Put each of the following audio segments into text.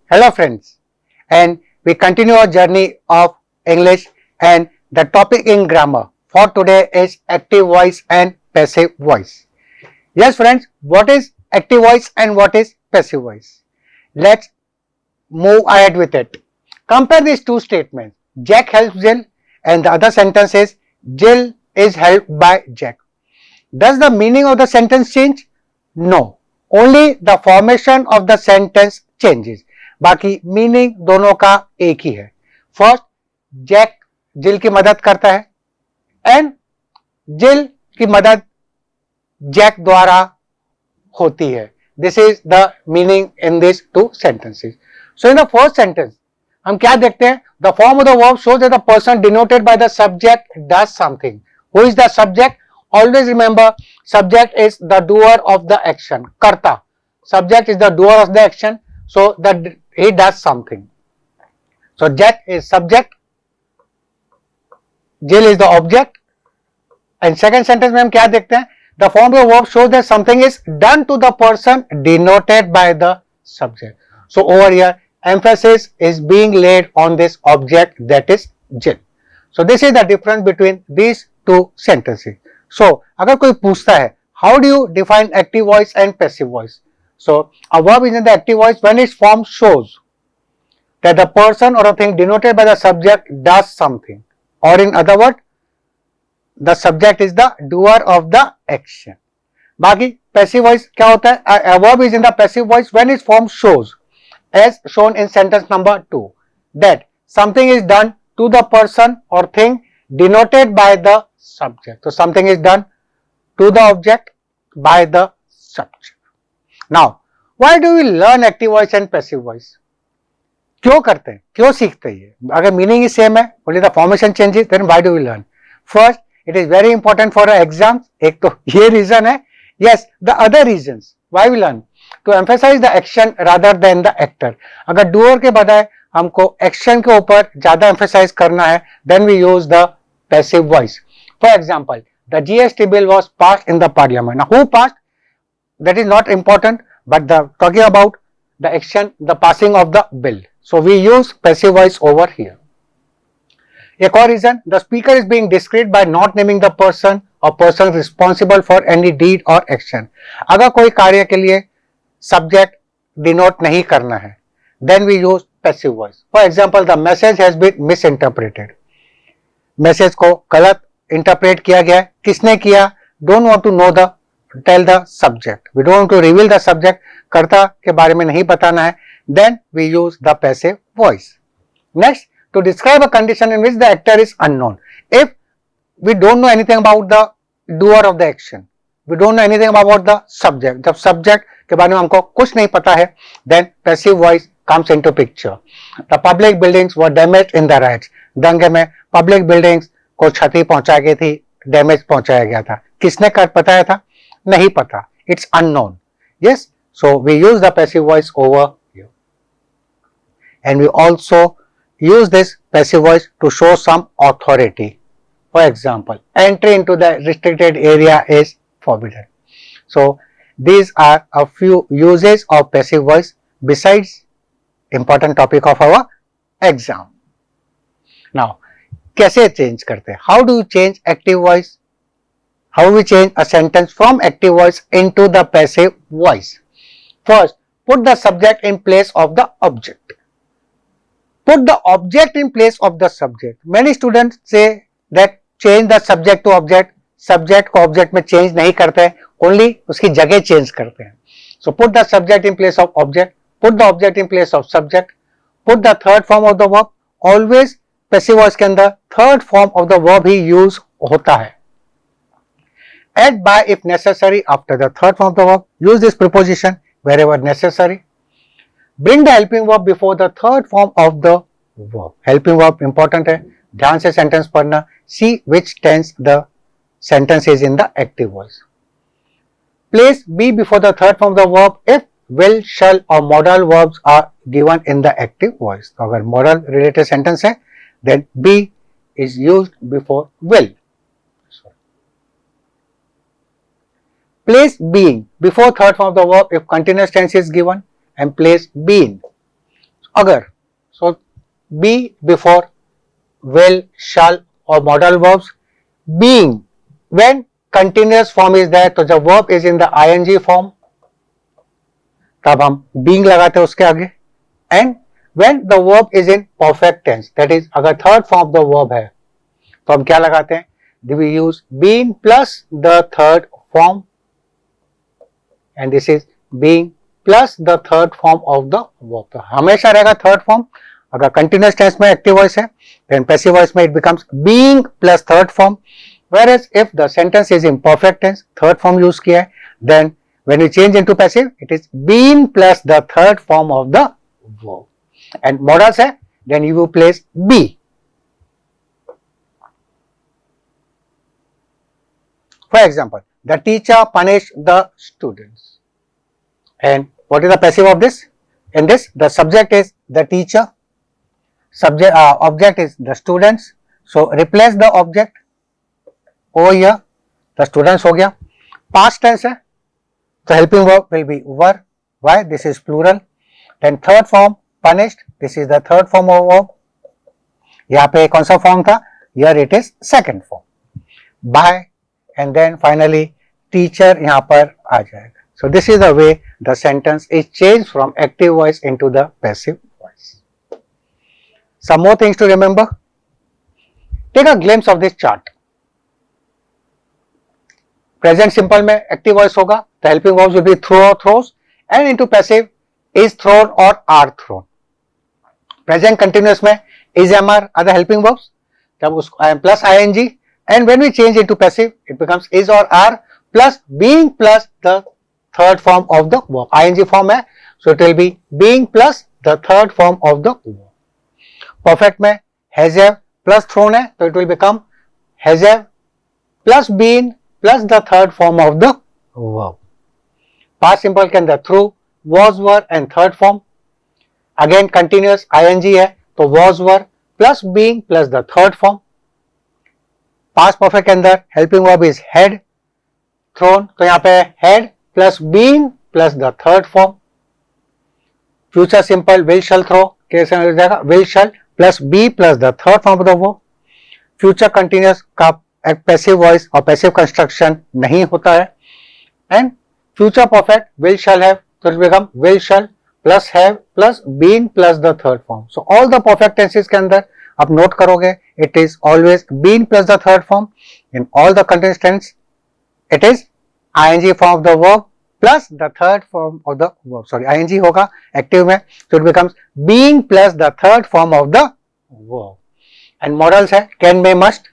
Hello friends, and we continue our journey of English, and the topic in grammar for today is active voice and passive voice. Yes friends, what is active voice and what is passive voice? Let's move ahead with it. Compare these two statements. Jack helps Jill and the other sentence is Jill is helped by Jack. Does the meaning of the sentence change? No. Only the formation of the sentence changes. बाकी meaning दोनों का एक ही है. First, Jack जिल की मदद करता है एंड जिल की मदद जैक द्वारा होती है. This is the meaning in this two sentences. So in the first sentence हम क्या देखते हैं? The form of the verb shows that the person denoted by the subject does something. Who is the subject? Always remember, subject is the doer of the action. Karta. Subject is the doer of the action. So that he does something. So Jack is subject. Jill is the object. And second sentence में हम क्या देखते हैं? The form of the verb shows that something is done to the person denoted by the subject. So over here, emphasis is being laid on this object, that is Jill. So this is the difference between these two sentences. So, अगर कोई पूछता है how do you define active voice and passive voice? So, a verb is in the active voice when its form shows that the person or a thing denoted by the subject does something, or in other words, the subject is the doer of the action. बाकी passive voice क्या होता है? A verb is in the passive voice when its form shows, as shown in sentence number 2, that something is done to the person or thing denoted by the subject. So something is done to the object by the subject. Now, why do we learn active voice and passive voice? क्यों करते हैं? क्यों सीखते हैं? अगर meaning ही same है, only the formation changes, then why do we learn? First, it is very important for our exams. एक तो ये reason है. Yes, the other reasons why we learn, to emphasize the action rather than the actor. अगर doer के बजाय हमको action के ऊपर ज्यादा emphasize करना है, then we use the passive voice. For example, the GST bill was passed in the parliament. Now, who passed? That is not important, but talking about the action, the passing of the bill. So, we use passive voice over here. एक और reason, the speaker is being discreet by not naming the person or person responsible for any deed or action. अगर कोई कार्य के लिए subject denote नहीं करना है, then we use passive voice. For example, the message has been misinterpreted. Message को गलत इंटरप्रेट किया गया है. किसने किया? Don't want to know the tell the subject. We don't want to reveal the subject. कर्ता के बारे में नहीं बताना है. Then we use the passive voice. Next, to describe a condition in which the actor is unknown. If we don't know anything about the doer of the action, we don't know anything about the subject, जब subject के बारे में हमको कुछ नहीं पता है, then passive voice comes into picture. The public buildings were damaged in the riots. दंगे में पब्लिक बिल्डिंग्स को क्षति पहुंचा गई थी, डैमेज पहुंचाया गया था. किसने कर बताया था? नहीं पता. It's unknown. Yes, so we use the passive voice over here, and we also use this passive voice to show some authority. For example, entry into the restricted area is forbidden. So these are a few uses of passive voice besides important topic of our exam. Now, कैसे change करते हैं? How do you change active voice? How we change a sentence from active voice into the passive voice? First, put the subject in place of the object. Put the object in place of the subject. Many students say that change the subject to object. Subject को object में change नहीं करते हैं, only उसकी जगह change करते हैं. So put the subject in place of object. Put the object in place of subject. Put the third form of the verb. Always passive voice के अंदर third form of the verb he use होता है. Add by if necessary after the third form of the verb. Use this preposition wherever necessary. Bring the helping verb before the third form of the verb. Helping verb important है. ध्यान से sentence पढ़ना. See which tense the sentence is in the active voice. Place be before the third form of the verb if will, shall or modal verbs are given in the active voice. तो अगर modal related sentence है, then be is used before will. Place being before third form of the verb if continuous tense is given, and place been. agar. So be before will, shall or modal verbs. Being, when continuous form is there, तो जब verb is in the ing form तब हम being लगाते हैं उसके आगे. And when the verb is in perfect tense, that is अगर third form of the verb है तो हम क्या लगाते हैं? We use been plus the third form, and this is being plus the third form of the verb. तो हमेशा रहेगा third form. अगर continuous tense में active voice है, then passive voice में it becomes being plus third form. Whereas if the sentence is in perfect tense, third form use किया है, then when you change into passive, it is been plus the third form of the verb. And modals है, then you will place be. For example, the teacher punished the students. And what is the passive of this? In this, the subject is the teacher, object is the students. So replace the object over here, the students हो गया. Past tense है, so helping verb will be were. Why? This is plural. Then third form punished, this is the third form of verb. यहाँ पे कौन सा form था? Here it is second form. By, and then finally teacher यहाँ पर आ जाएगा. So this is the way the sentence is changed from active voice into the passive voice. Some more things to remember. Take a glimpse of this chart. Present simple में active voice होगा, the helping verbs will be throw or throws, and into passive is thrown or are thrown. Present continuous में is, am, are the helping verbs, जब उसको plus ing, and when we change into passive it becomes is or are plus being plus the third form of the verb. ing form है, so it will be being plus the third form of the verb. Perfect में has have plus thrown है, so it will become has have plus been plus the third form of the verb. Past simple के अंदर through, was, were and third form. Again continuous ing है, तो was, were plus being plus the third form. Past perfect के अंदर helping verb is had, thrown, तो यहाँ पे had plus been plus the third form. Future simple will, shall, throw कैसे हो जाएगा? Will, shall plus be plus the third form of the verb. Future continuous का passive voice और passive construction नहीं होता है. And future perfect will, shall, have, so it become will, shall plus have plus been plus the third form. So all the perfect tenses के अंदर आप note करोगे, it is always been plus the third form. In all the continuous tense, it is ing form of the verb plus the third form of the verb. Sorry, ing होगा active में, so it becomes being plus the third form of the verb. And modals है can, may, must,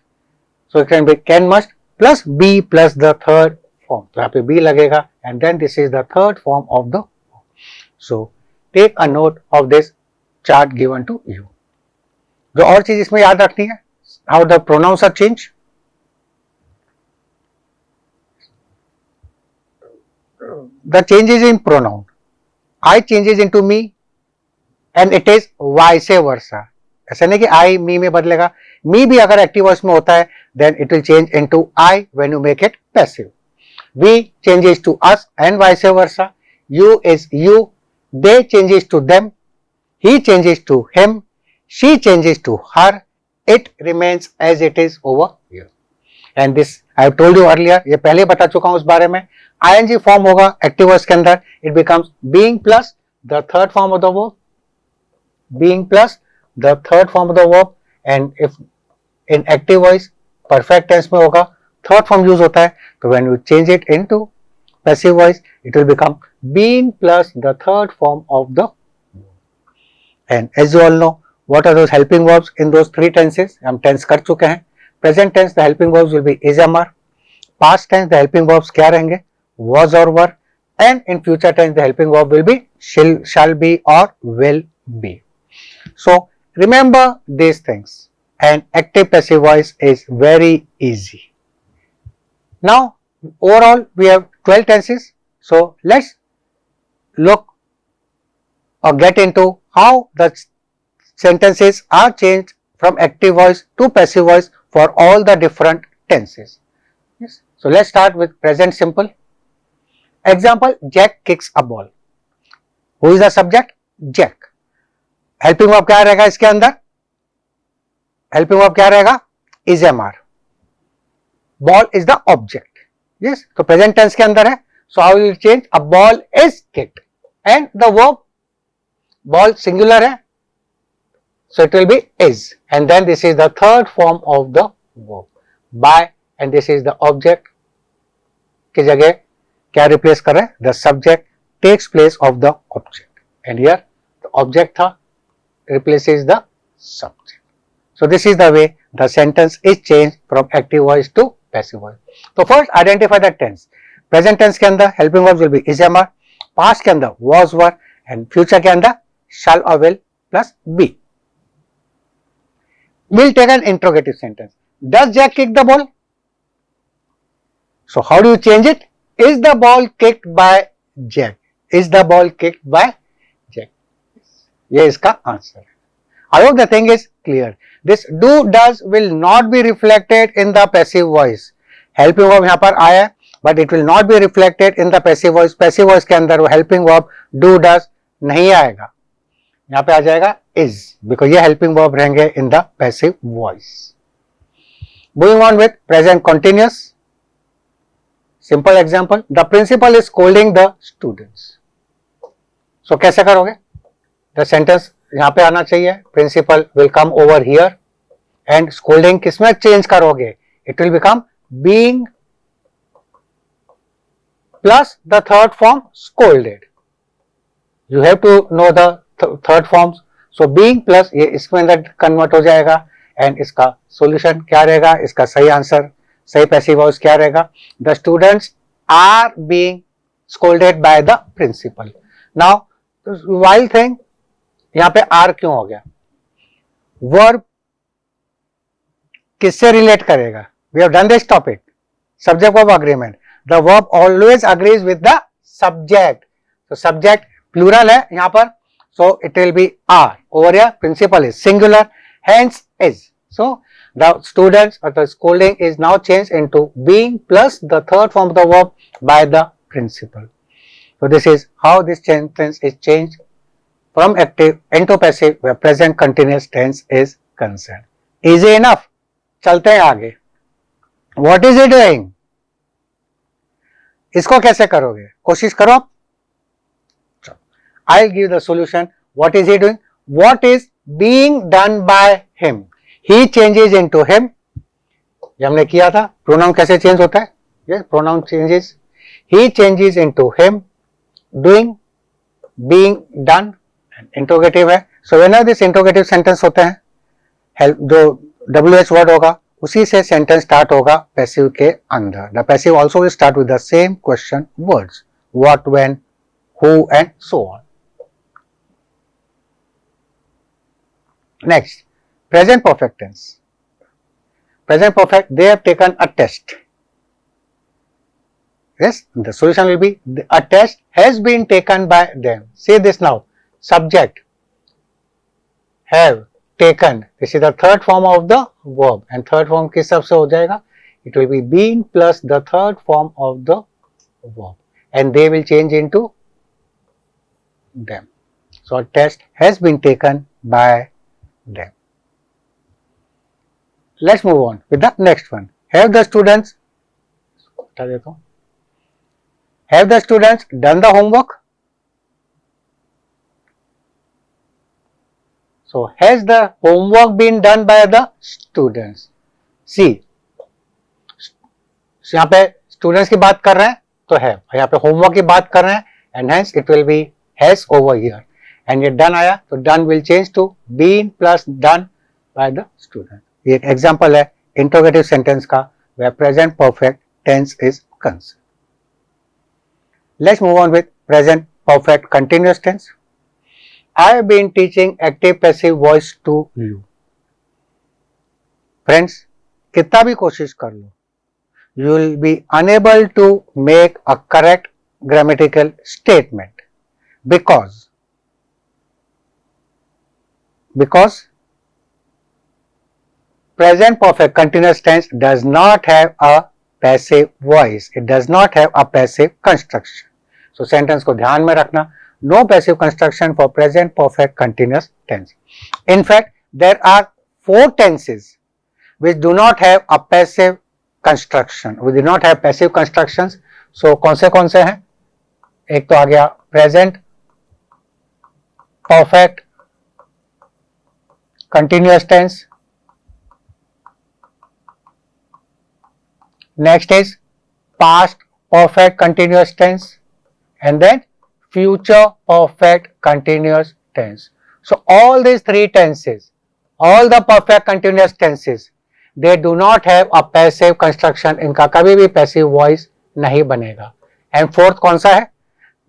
so it can be can, must plus be plus the third form. तो यहाँ पे be लगेगा, and then this is the third form of the verb. So take a note of this chart given to you. जो और चीज इसमें याद रखनी है, how the pronouns are changed. The changes in pronoun. I changes into me and it is vice versa. ऐसा नहीं कि I me में बदलेगा. Me भी अगर active voice में होता है, then it will change into I when you make it passive. We changes to us and vice versa. You is you. They changes to them. He changes to him. She changes to her. It remains as it is over here. And this I have told you earlier. ये पहले बता चुका हूँ उस बारे में. ing form होगा active voice के अंदर. It becomes being plus the third form of the verb. Being plus the third form of the verb. And if in active voice perfect tense में होगा, third form use होता है. तो when you change it into passive voice, it will become being plus the third form of the verb. And as you all know, what are those helping verbs in those three tenses? हम tense कर चुके हैं. Present tense the helping verbs will be is, am, are. Past tense the helping verbs क्या रहेंगे? Was or were. And in future tense the helping verb will be shall be or will be. So remember these things, and active passive voice is very easy. Now overall we have 12 tenses. So let's look or get into how the sentences are changed from active voice to passive voice for all the different tenses. Yes. So let's start with present simple. Example, Jack kicks a ball. Who is the subject? Jack. Helping verb क्या रहेगा इसके अंदर? Helping verb क्या रहेगा? Is am are. Ball is the object. Yes, तो present tense के अंदर है. So how will change? A ball is kicked and the verb, ball singular है, so it will be is, and then this is the third form of the verb by, and this is the object की जगह क्या replace कर रहे हैं? The subject takes place of the object, and here the object था replaces the subject. So this is the way the sentence is changed from active voice to passive voice. So first identify the tense. Present tense के अंदर helping verbs will be is, am, are. Past के अंदर was, were, and future के अंदर shall or will plus be. We'll take an interrogative sentence. Does Jack kick the ball? So how do you change it? Is the ball kicked by Jack? Is the ball kicked by Jack? ये इसका answer है. I hope the thing is clear. This do does will not be reflected in the passive voice. Helping verb यहाँ पर आया है, but it will not be reflected in the passive voice. Passive voice के अंदर वो helping verb do does नहीं आएगा. यहाँ पे आ जाएगा is, because ये helping verb रहेंगे in the passive voice. Moving on with present continuous. Simple example. The principal is scolding the students. So कैसे करोगे? The sentence यहाँ पे आना चाहिए. Principal will come over here and scolding किसमें change करोगे? It will become being plus the third form scolded. You have to know the third forms. So being plus ये इसके अंदर कन्वर्ट हो जाएगा एंड इसका सॉल्यूशन क्या रहेगा? इसका सही आंसर, सही पैसिव वॉइस क्या रहेगा? The students are being scolded by the principal. Now while thing, यहां पे आर क्यों हो गया? वर्ब किससे रिलेट करेगा? We have done this topic, subject verb agreement. The verb always agrees with the subject. तो सब्जेक्ट प्लूरल है यहां पर, so it will be are. Over here principal is singular, hence is. So the students or the scolding is now changed into being plus the third form of the verb by the principal. So this is how this sentence is changed from active into passive where present continuous tense is concerned. Easy enough. चलते हैं आगे. What is he doing? इसको कैसे करोगे? कोशिश करो. I'll give the solution. What is he doing? What is being done by him? He changes into him. ये हमने किया था. Pronoun कैसे change होता है? Yes, pronoun changes. He changes into him. Doing, being done, and interrogative है. So whenever this interrogative sentence होते हैं, help जो WH word होगा, उसी से sentence start होगा passive के अंदर. The passive also will start with the same question words. What, when, who, and so on. Next, present perfect tense. Present perfect, they have taken a test. Yes, the solution will be a test has been taken by them. See this now. Subject, have, taken. This is the third form of the verb, and third form किस सब से हो जाएगा? It will be been plus the third form of the verb, and they will change into them. So a test has been taken by them. Let's move on with the next one. Have the students done the homework? So has the homework been done by the students? See, यहाँ पे students की बात कर रहे हैं तो है, यहाँ पे homework की बात कर रहे हैं, and hence it will be has over here. And ये done आया तो done will change to been plus done by the student. ये एक example है interrogative sentence का where present perfect tense is concerned. Let's move on with present perfect continuous tense. I have been teaching active passive voice to you. Friends, कितना भी कोशिश कर लो, you will be unable to make a correct grammatical statement because present perfect continuous tense does not have a passive voice. It does not have a passive construction. So sentence को ध्यान में रखना. no passive construction for present perfect continuous tense. In fact, there are 4 tenses which do not have a passive construction. We do not have passive constructions. So कौन से हैं? एक तो आ गया present perfect continuous tense. Next is past perfect continuous tense, and then future perfect continuous tense. So all these 3 tenses, all the perfect continuous tenses, they do not have a passive construction. इनका कभी भी passive voice नहीं बनेगा. And fourth कौन सा है?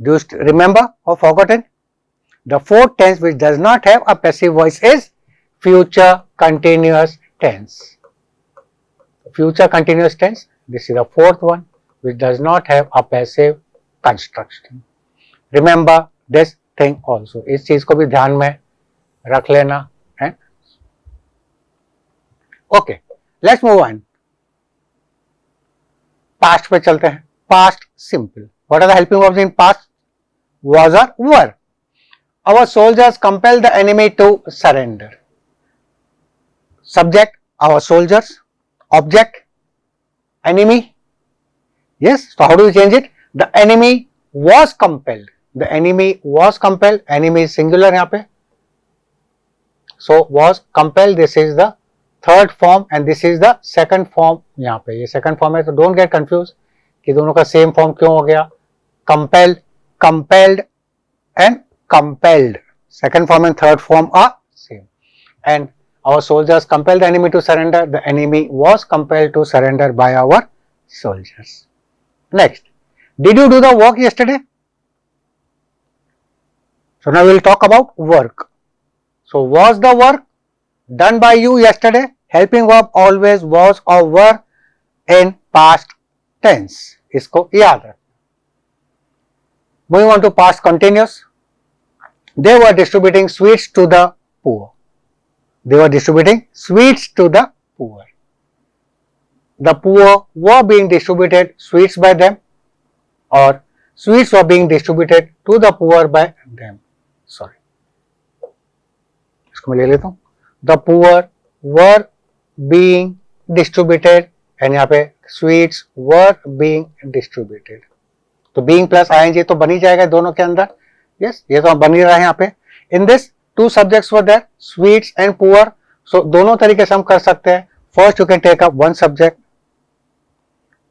Do you remember or forgotten? The fourth tense which does not have a passive voice is future continuous tense. Future continuous tense, this is the fourth one which does not have a passive construction. Remember this thing also. इस चीज को भी ध्यान में रख लेना है. Okay, let's move on. Past पे चलते हैं. Past simple. What are the helping verbs in past? Was or were. Our soldiers compelled the enemy to surrender. Subject, our soldiers. Object, enemy. Yes, so how do we change it? The enemy was compelled. The enemy was compelled. Enemy is singular यहाँ पे. So was compelled, this is the third form and this is the second form. यहाँ पे ये second form है, तो don't get confused कि दोनों का same form क्यों हो गया. Compelled, compelled and compelled. Second form and third form are same. And our soldiers compelled the enemy to surrender. The enemy was compelled to surrender by our soldiers. Next, did you do the work yesterday? So now we will talk about work. So was the work done by you yesterday? Helping verb always was or were in past tense. इसको याद रखना. Moving on to past continuous. They were distributing sweets to the poor. They were distributing sweets to the poor. The poor were being distributed sweets by them, or sweets were being distributed to the poor by them. Sorry. इसको मैं ले लेता हूँ. The poor were being distributed and यहाँ पे sweets were being distributed. तो being plus ing तो बन ही जाएगा दोनों के अंदर. Yes, ये तो बन ही रहा है यहाँ पे. In this, 2 subjects were there, sweets and poor. So दोनों तरीके से हम कर सकते हैं. First you can take up one subject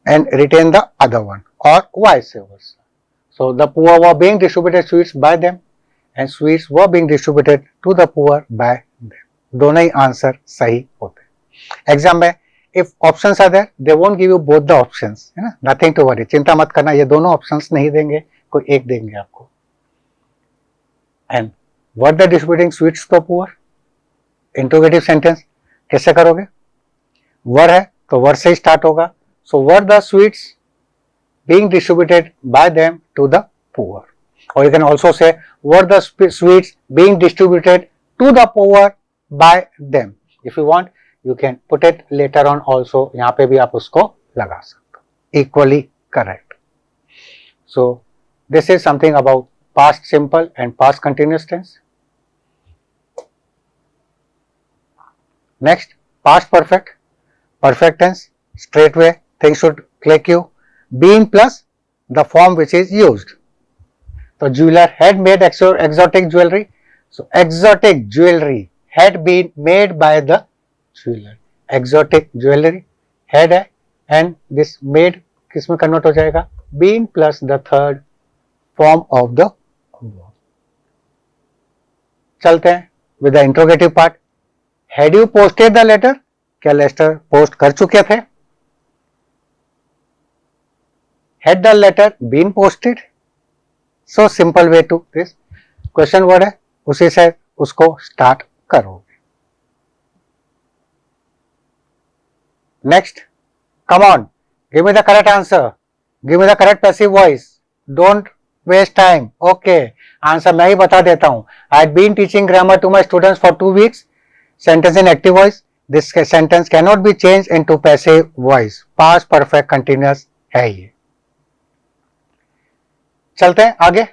and retain the other one, or vice versa. So the poor were being distributed sweets by them and sweets were being distributed to the poor by them. दोनों ही answer सही होते हैं. Exam में if options are there, they won't give you both the options, है ना. Nothing to worry, चिंता मत करना, ये दोनों options नहीं देंगे, कोई एक देंगे आपको. And what the distributing sweets to poor? Interrogative sentence कैसे करोगे? Were है तो were से ही start होगा. So were the sweets being distributed by them to the poor? Or you can also say were the sweets being distributed to the poor by them? If you want, you can put it later on also. यहाँ पे भी आप उसको लगा सकते हो. Equally correct. So this is something about past simple and past continuous tense. Next, past perfect. Perfect tense, straightway things should click you. Been plus the form which is used. So jeweler had made exotic jewelry. So exotic jewelry had been made by the jeweler. Exotic jewelry had है and this made किस में convert हो जाएगा? Been plus the third form of the verb. चलते हैं with the interrogative part. Had you posted the letter? क्या letter post कर चुके थे? Had the letter been posted? So simple way to this. Question word है, उसी से उसको start करोगे. Next, come on, give me the correct answer. Give me the correct passive voice. Don't waste time. Okay, answer मैं ही बता देता हूँ. I had been teaching grammar to my students for 2 weeks. Sentence in active voice. This sentence cannot be changed into passive voice. Past perfect continuous है ये. चलते हैं आगे.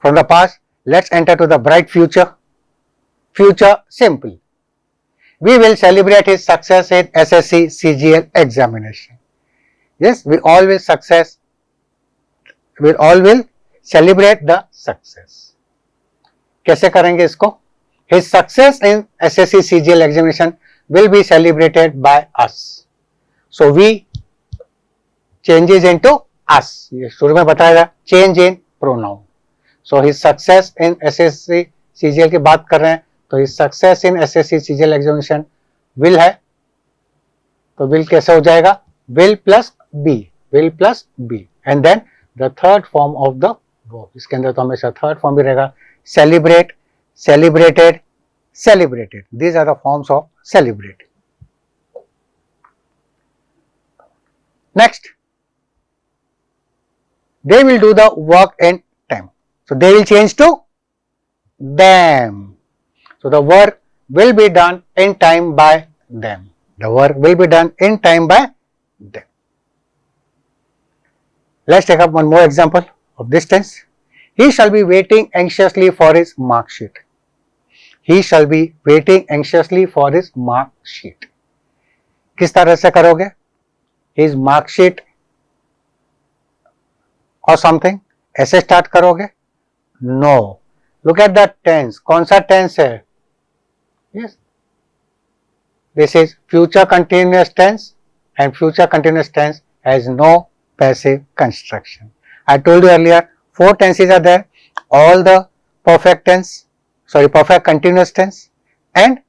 from the past, let's enter to the bright future. Future simple. We will celebrate his success in SSC CGL examination. Yes, we all will celebrate the success. कैसे करेंगे इसको? His success in SSC CGL examination will be celebrated by us. So we changes into us. ये शुरू में बताया था, change in pronoun. So his success in SSC CGL की बात कर रहे हैं, तो his success in SSC CGL examination will है, तो will कैसे हो जाएगा? Will plus B and then the third form of the verb. इसके अंदर तो हमेशा third form भी रहेगा. Celebrate, celebrated, celebrated. These are the forms of celebrate. Next, they will do the work in time. So they will change to them. So the work will be done in time by them. The work will be done in time by them. Let's take up one more example of this tense. He shall be waiting anxiously for his mark sheet. He shall be waiting anxiously for his mark sheet. किस तरह से करोगे? His mark sheet or something ऐसे start करोगे? No. Look at the tense. कौन सा tense है? Yes. This is future continuous tense, and future continuous tense has no passive construction. I told you earlier, 4 tenses are there. All the perfect continuous tense and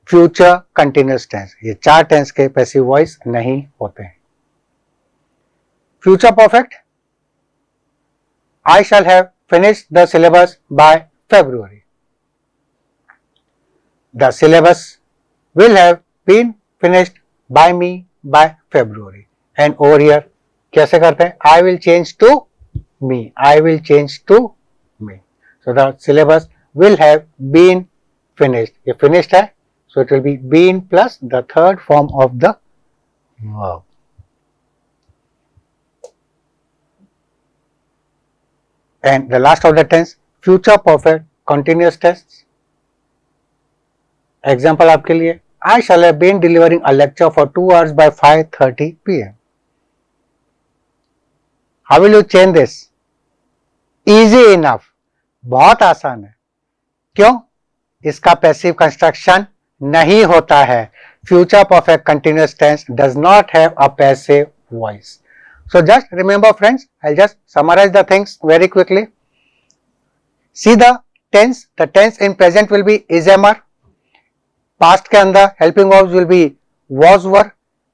future continuous tense. ये 4 tense के passive voice नहीं होते हैं. Future perfect. I shall have finished the syllabus by February. The syllabus will have been finished by me by February. And over here कैसे करते हैं? I will change to me. I will change to me. So the syllabus will have been finished. ये finished है, so it will be been plus the third form of the verb. And the last of the tense, future perfect continuous tense. Example आपके लिए, I shall have been delivering a lecture for 2 hours by 5:30 p.m. How will you change this? Easy enough. बहुत आसान है. क्यों? इसका passive construction नहीं होता है. Future perfect continuous tense does not have a passive voice. So just remember friends, I'll just summarize the things very quickly. See the tense. The tense in present will be is am, past के अंदर helping verbs will be was were,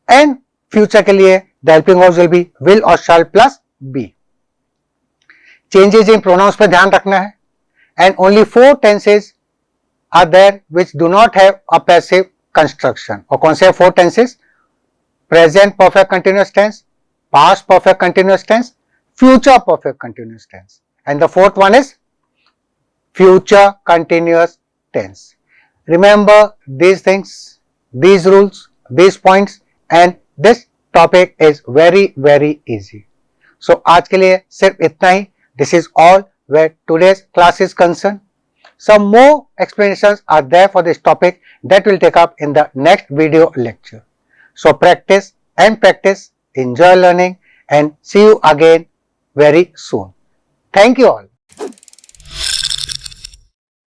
and future के लिए the helping verbs will be will or shall plus be. Changes in pronouns पे ध्यान रखना है, and only 4 tenses are there which do not have a passive construction. और कौन से 4 tenses? Present perfect continuous tense, past perfect continuous tense, future perfect continuous tense, and the 4th one is future continuous tense. Remember these things, these rules, these points, and this topic is very easy. So आज के लिए सिर्फ इतना ही. This is all where today's class is concerned. Some more explanations are there for this topic that we'll take up in the next video lecture. So practice and practice, enjoy learning, and see you again very soon. Thank you all.